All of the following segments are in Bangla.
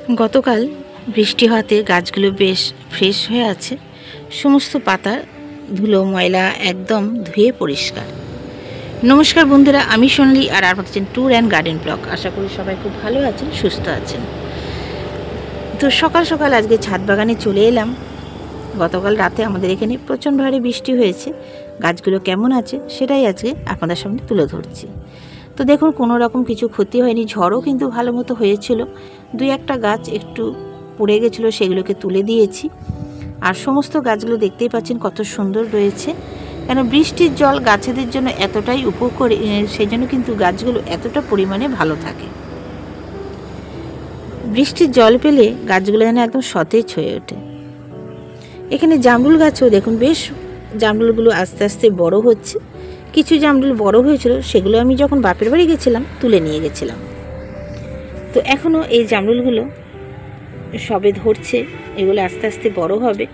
গতকাল বৃষ্টি হওয়াতে গাছগুলো বেশ ফ্রেশ হয়ে আছে, সমস্ত পাতা ধুলো ময়লা একদম ধুয়ে পরিষ্কার। নমস্কার বন্ধুরা, আমি সোনালি আর আপনারা হচ্ছেন ট্যুর অ্যান্ড গার্ডেন ব্লগ। আশা করি সবাই খুব ভালো আছেন, সুস্থ আছেন। তো সকাল সকাল আজকে ছাদ বাগানে চলে এলাম। গতকাল রাতে আমাদের এখানে প্রচণ্ড হারে বৃষ্টি হয়েছে, গাছগুলো কেমন আছে সেটাই আজকে আপনাদের সামনে তুলে ধরছি। তো দেখুন, কোনো রকম কিছু ক্ষতি হয়নি, ঝড়ও কিন্তু ভালো মতো হয়েছিল। দুই একটা গাছ একটু পড়ে গেছিলো, সেগুলোকে তুলে দিয়েছি। আর সমস্ত গাছগুলো দেখতেই পাচ্ছেন কত সুন্দর রয়েছে, কেন বৃষ্টির জল গাছেদের জন্য এতটাই উপকারী, সেই জন্য কিন্তু গাছগুলো এতটা পরিমাণে ভালো থাকে। বৃষ্টির জল পেলে গাছগুলো যেন একদম সতেজ হয়ে ওঠে। এখানে জামরুল গাছও দেখুন, বেশ জামরুলগুলো আস্তে আস্তে বড় হচ্ছে। কিছু জামরুল বড় হয়েছিল, সেগুলো আমি যখন বাপের বাড়ি গেছিলাম তুলে নিয়ে গেছিলাম। তো এখনও এই জামরুলগুলো সবে ধরছে, এগুলো আস্তে আস্তে বড় হবে।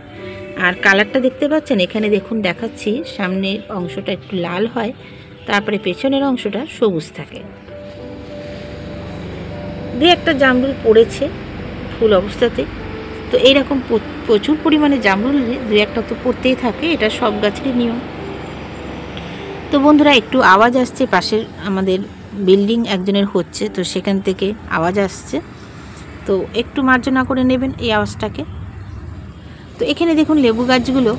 আর কালারটা দেখতে পাচ্ছেন, এখানে দেখুন দেখাচ্ছি, সামনের অংশটা একটু লাল হয়, তারপরে পেছনের অংশটা সবুজ থাকে। দু একটা জামরুল পড়েছে ফুল অবস্থাতে। তো এইরকম প্রচুর পরিমাণে জামরুল দু একটা তো পড়তেই থাকে, এটা সব গাছেরই নিয়ম। তো বন্ধুরা, একটু আওয়াজ আসছে, পাশের আমাদের বিল্ডিং একজনের হচ্ছে, তো সেখান থেকে আওয়াজ আসছে, তো একটু মার্জনা করে নেবেন এই আওয়াজটাকে। তো এখানে দেখুন লেবু গাছগুলো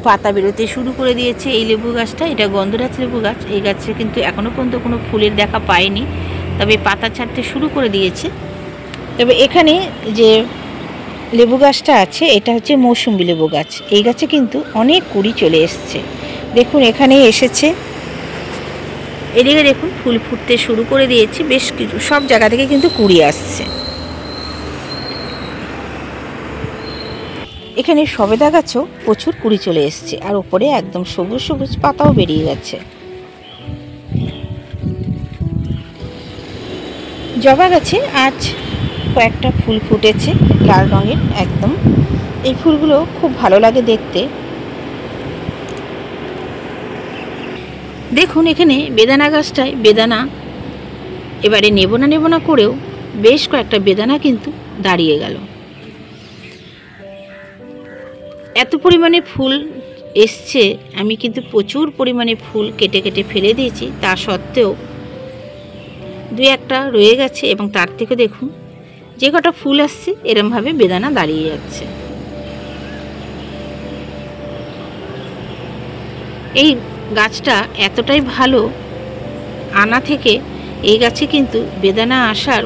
পাতা বেরোতে শুরু করে দিয়েছে। এই লেবু গাছটা, এটা গন্ধরাজ লেবু গাছ। এই গাছে কিন্তু এখনও পর্যন্ত কোনো ফুলের দেখা পায়নি, তবে পাতা ছাড়তে শুরু করে দিয়েছে। তবে এখানে যে লেবু গাছটা আছে, এটা হচ্ছে মৌসুম্বি লেবু গাছ। এই গাছে কিন্তু অনেক কুড়ি চলে এসছে। দেখুন এখানে এসেছে, এদিকে দেখুন ফুল ফুটতে শুরু করে দিয়েছে, বেশ কিছু সব জায়গা থেকে কিন্তু কুড়ি আসছে। এখানে সবেদা গাছেও প্রচুর কুড়ি চলে এসছে, আর উপরে একদম সবুজ সবুজ পাতাও বেরিয়ে গেছে। জবা গাছে আজ কয়েকটা ফুল ফুটেছে লাল রঙের একদম। এই ফুলগুলো খুব ভালো লাগে দেখতে। দেখুন এখানে বেদানা গাছটায় বেদানা এবারে নেব না করেও বেশ কয়েকটা বেদানা কিন্তু দাঁড়িয়ে গেল। এত পরিমাণে ফুল এসছে, আমি কিন্তু প্রচুর পরিমাণে ফুল কেটে কেটে ফেলে দিয়েছি, তা সত্ত্বেও দুই একটা রয়ে গেছে। এবং তার থেকে দেখুন যে কটা ফুল আসছে, এরমভাবে বেদানা দাঁড়িয়ে যাচ্ছে। এই গাছটা এতটাই ভালো, আনা থেকে এই গাছে কিন্তু বেদানা আসার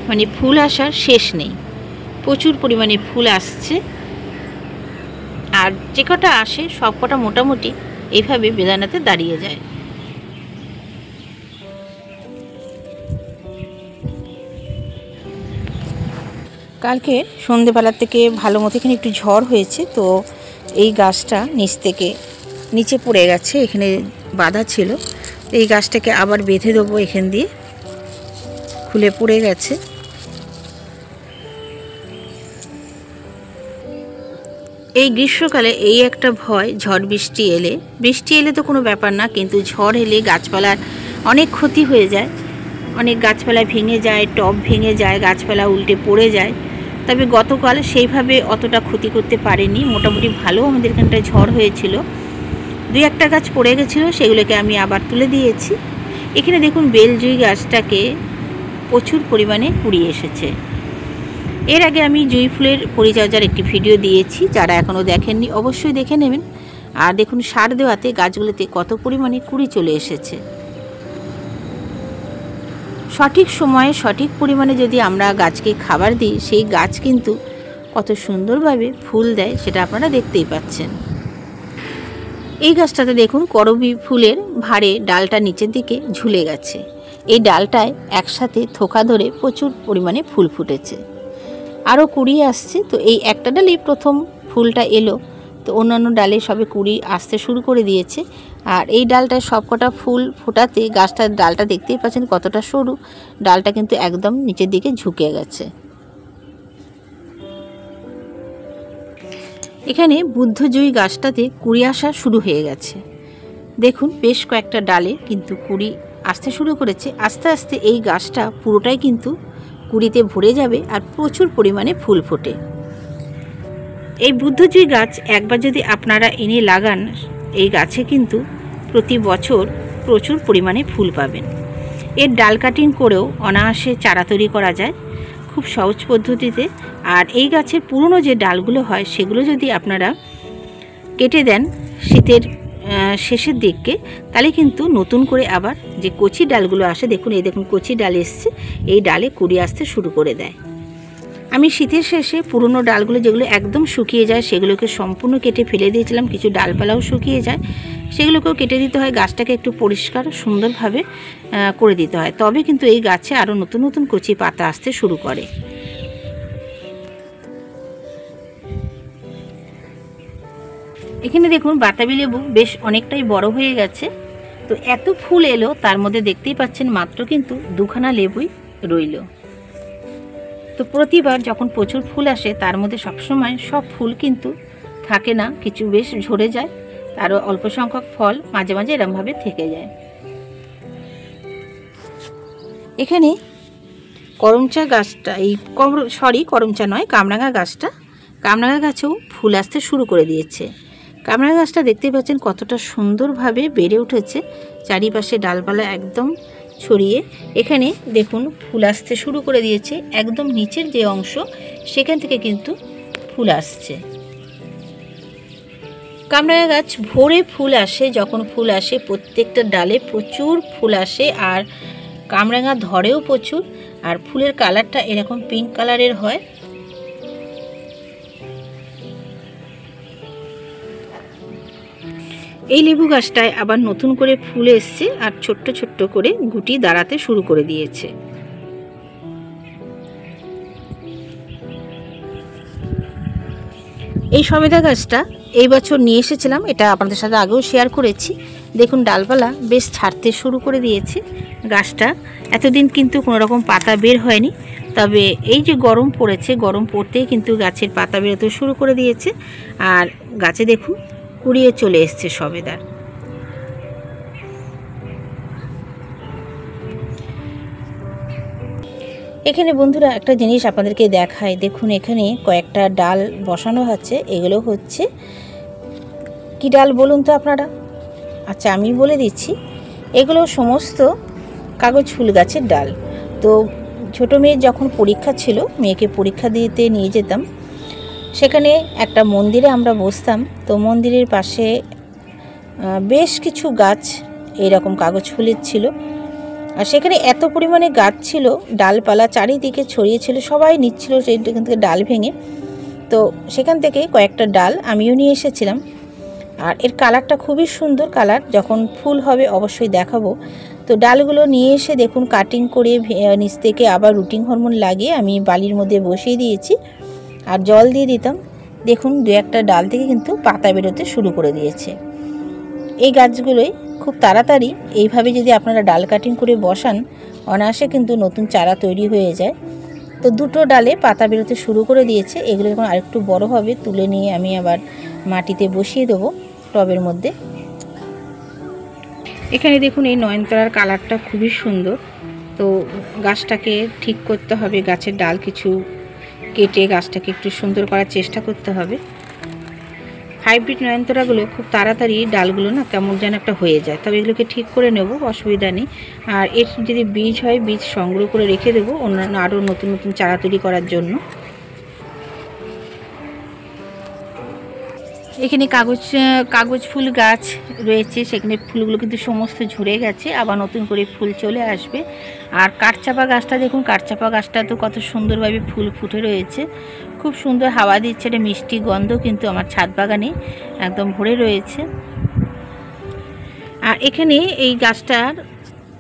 মানে ফুল আসার শেষ নেই, প্রচুর পরিমাণে ফুল আসছে। আর যে কটা আসে সব কটা মোটামুটি এইভাবে বেদানাতে দাঁড়িয়ে যায়। কালকে সন্ধেবেলার থেকে ভালো মতো এখানে একটু ঝড় হয়েছে, তো এই গাছটা নিচ থেকে নিচে পড়ে গেছে, এখানে বাঁধা ছিল। এই গাছটাকে আবার বেঁধে দেবো, এখান দিয়ে খুলে পড়ে গেছে। এই গ্রীষ্মকালে এই একটা ভয়, ঝড় বৃষ্টি এলে তো কোনো ব্যাপার না, কিন্তু ঝড় এলে গাছপালার অনেক ক্ষতি হয়ে যায়, অনেক গাছপালা ভেঙে যায়, টব ভেঙে যায়, গাছপালা উল্টে পড়ে যায়। তবে গতকাল সেইভাবে অতটা ক্ষতি করতে পারেনি, মোটামুটি ভালো আমাদের এখানটায় ঝড় হয়েছিল। দুই একটা গাছ পড়ে গেছিলো, সেগুলোকে আমি আবার তুলে দিয়েছি। এখানে দেখুন বেলজুঁই গাছটাকে প্রচুর পরিমাণে কুড়িয়ে এসেছে। এর আগে আমি জুঁই ফুলের পরিচর্যার একটি ভিডিও দিয়েছি, যারা এখনও দেখেননি অবশ্যই দেখে নেবেন। আর দেখুন সার দেওয়াতে গাছগুলোতে কত পরিমাণে কুড়ি চলে এসেছে। সঠিক সময়ে সঠিক পরিমাণে যদি আমরা গাছকে খাবার দিই, সেই গাছ কিন্তু কত সুন্দরভাবে ফুল দেয়, সেটা আপনারা দেখতেই পাচ্ছেন। এই গাছটাতে দেখুন করবী ফুলের ভারে ডালটা নিচের দিকে ঝুলে গেছে। এই ডালটায় একসাথে থোকা ধরে প্রচুর পরিমাণে ফুল ফুটেছে, আরও কুড়ি আসছে। তো এই একটা ডালেই প্রথম ফুলটা এলো, তো অন্যান্য ডালে সবে কুড়ি আসতে শুরু করে দিয়েছে। আর এই ডালটায় সবকটা ফুল ফোটাতে গাছটার ডালটা দেখতেই পাচ্ছেন কতটা সরু, ডালটা কিন্তু একদম নিচের দিকে ঝুঁকে গেছে। এখানে বুদ্ধজয়ী গাছটাতে কুড়ি আসা শুরু হয়ে গেছে। দেখুন বেশ কয়েকটা ডালে কিন্তু কুড়ি আসতে শুরু করেছে। আস্তে আস্তে এই গাছটা পুরোটাই কিন্তু কুড়িতে ভরে যাবে আর প্রচুর পরিমাণে ফুল ফোটে। এই বুদ্ধজুই গাছ একবার যদি আপনারা এনে লাগান, এই গাছে কিন্তু প্রতি বছর প্রচুর পরিমাণে ফুল পাবেন। এর ডাল কাটিং করেও অনায়াসে চারা তৈরি করা যায় খুব সহজ পদ্ধতিতে। আর এই গাছের পুরনো যে ডালগুলো হয় সেগুলো যদি আপনারা কেটে দেন শীতের শেষের দিকে, তাহলে কিন্তু নতুন করে আবার যে কচি ডালগুলো আসে, দেখুন এই দেখুন কচি ডাল এসছে, এই ডালে কুড়ি আসতে শুরু করে দেয়। আমি শীতের শেষে পুরনো ডালগুলো যেগুলো একদম শুকিয়ে যায় সেগুলোকে সম্পূর্ণ কেটে ফেলে দিয়েছিলাম। কিছু ডালপালাও শুকিয়ে যায়, সেগুলোকেও কেটে দিতে হয়। গাছটাকে একটু পরিষ্কার সুন্দরভাবে করে দিতে হয়, তবে কিন্তু এই গাছে আরও নতুন নতুন কচি পাতা আসতে শুরু করে। এখানে দেখুন বাতাবি লেবু বেশ অনেকটাই বড় হয়ে গেছে। তো এত ফুল এলো, তার মধ্যে দেখতেই পাচ্ছেন মাত্র কিন্তু দুখানা লেবুই রইল। তো প্রতিবার যখন প্রচুর ফুল আসে তার মধ্যে সবসময় সব ফুল কিন্তু থাকে না, কিছু বেশ ঝরে যায়, আরও অল্প সংখ্যক ফল মাঝে মাঝে এরমভাবে থেকে যায়। এখানে করমচা গাছটা, করমচা নয়, কামরাঙা গাছটা, কামরাঙা গাছেও ফুল আসতে শুরু করে দিয়েছে। কামরাঙা গাছটা দেখতে পাচ্ছেন কতটা সুন্দরভাবে বেড়ে উঠেছে, চারিপাশে ডালপালা একদম ছড়িয়ে। এখানে দেখুন ফুল আসতে শুরু করে দিয়েছে, একদম নিচের যে অংশ সেখান থেকে কিন্তু ফুল আসছে। কামরাঙা গাছ ভোরে ফুল আসে, যখন ফুল আসে প্রত্যেকটা ডালে প্রচুর ফুল আসে, আর কামরাঙা ধরেও প্রচুর, আর ফুলের কালারটা এরকম পিঙ্ক কালারের হয়। এই লেবু গাছটায় আবার নতুন করে ফুল এসছে আর ছোট্ট ছোট্ট করে গুটি দাঁড়াতে শুরু করে দিয়েছে। এই সবেদা গাছটা এই বছর নিয়ে এসেছিলাম, এটা আপনাদের সাথে আগেও শেয়ার করেছি। দেখুন ডালপালা বেশ ছাড়তে শুরু করে দিয়েছে। গাছটা এতদিন কিন্তু কোনো রকম পাতা বের হয়নি, তবে এই যে গরম পড়েছে, গরম পড়তেই কিন্তু গাছের পাতা বেরোতে শুরু করে দিয়েছে। আর গাছে দেখুন কুড়িয়ে চলে এসছে সবেদার। এখানে বন্ধুরা একটা জিনিস আপনাদেরকে দেখায়, দেখুন এখানে কয়েকটা ডাল বসানো আছে। এগুলো হচ্ছে কি ডাল বলুন তো আপনারা? আচ্ছা আমি বলে দিচ্ছি, এগুলো সমস্ত কাগজ ফুল গাছের ডাল। তো ছোটো মেয়ের যখন পরীক্ষা ছিল, মেয়েকে পরীক্ষা দিতে নিয়ে যেতাম, সেখানে একটা মন্দিরে আমরা বসতাম। তো মন্দিরের পাশে বেশ কিছু গাছ এইরকম কাগজ ফুলের ছিল, আর সেখানে এত পরিমাণে গাছ ছিল, ডালপালা চারিদিকে ছড়িয়ে ছিল, সবাই নিচ্ছিল সেখান থেকে ডাল ভেঙে। তো সেখান থেকে কয়েকটা ডাল আমিও নিয়ে এসেছিলাম। আর এর কালারটা খুবই সুন্দর কালার, যখন ফুল হবে অবশ্যই দেখাবো। তো ডালগুলো নিয়ে এসে দেখুন কাটিং করে নিচ থেকে আবার রুটিং হরমোন লাগিয়ে আমি বালির মধ্যে বসিয়ে দিয়েছি আর জল দিয়ে দিতাম। দেখুন দু একটা ডাল থেকে কিন্তু পাতা বেরোতে শুরু করে দিয়েছে। এই গাছগুলোই খুব তাড়াতাড়ি এইভাবে যদি আপনারা ডাল কাটিং করে বসান, অনায়াসে কিন্তু নতুন চারা তৈরি হয়ে যায়। তো দুটো ডালে পাতা বেরোতে শুরু করে দিয়েছে। এগুলো যখন আরেকটু বড় হবে তুলে নিয়ে আমি আবার মাটিতে বসিয়ে দেবো টবের মধ্যে। এখানে দেখুন এই নয়নতারার কালারটা খুবই সুন্দর। তো গাছটাকে ঠিক করতে হবে, গাছের ডাল কিছু কেটে গাছটাকে একটু সুন্দর করার চেষ্টা করতে হবে। হাইব্রিড নয়নতারাগুলো খুব তাড়াতাড়ি ডালগুলো না কেমন যেন একটা হয়ে যায়, তবে এগুলোকে ঠিক করে নেব, অসুবিধা নেই। আর এর যদি বীজ হয় বীজ সংগ্রহ করে রেখে দেবো অন্যান্য আরও নতুন নতুন চারা তৈরি করার জন্য। এখানে কাগজ ফুল গাছ রয়েছে, সেখানে ফুলগুলো কিন্তু সমস্ত ঝরে গেছে, আবার নতুন করে ফুল চলে আসবে। আর কাঠচাপা গাছটা দেখুন, কাঠচাপা গাছটা তো কত সুন্দরভাবে ফুল ফুটে রয়েছে, খুব সুন্দর হাওয়া দিচ্ছে, এটা মিষ্টি গন্ধ কিন্তু আমার ছাদ বাগানে একদম ভরে রয়েছে। আর এখানে এই গাছটার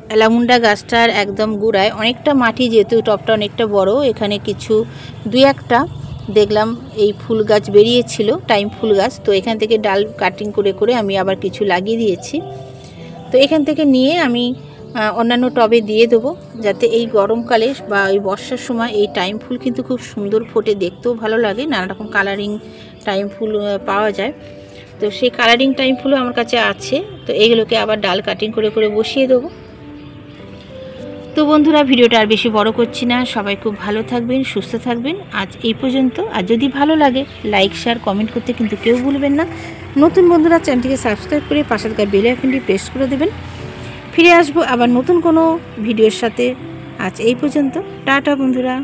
অ্যালামুন্ডা গাছটার একদম গোড়ায় অনেকটা মাটি, যেহেতু টবটা অনেকটা বড়, এখানে কিছু দুই একটা দেখলাম এই ফুল গাছ বেরিয়েছিল, টাইম ফুল গাছ। তো এখান থেকে ডাল কাটিং করে করে আমি আবার কিছু লাগিয়ে দিয়েছি। তো এখান থেকে নিয়ে আমি অন্যান্য টবে দিয়ে দেবো, যাতে এই গরমকালে বা এই বর্ষার সময় এই টাইম ফুল কিন্তু খুব সুন্দর ফোটে, দেখতেও ভালো লাগে, নানা রকম কালারিং টাইম ফুল পাওয়া যায়। তো সেই কালারিং টাইম ফুলও আমার কাছে আছে। তো এইগুলোকে আবার ডাল কাটিং করে করে বসিয়ে দেবো। তো বন্ধুরা ভিডিওটা আর বেশি বড় করছি না, সবাই খুব ভালো থাকবেন, সুস্থ থাকবেন। আজ এই পর্যন্ত। আর যদি ভালো লাগে লাইক শেয়ার কমেন্ট করতে কিন্তু কেউ ভুলবেন না। নতুন বন্ধুরা চ্যানেলটিকে সাবস্ক্রাইব করে পাশে থাকা বেল আইকনটি প্রেস করে দেবেন। ফিরে আসবো আবার নতুন কোনো ভিডিওর সাথে। আজ এই পর্যন্ত, টাটা বন্ধুরা।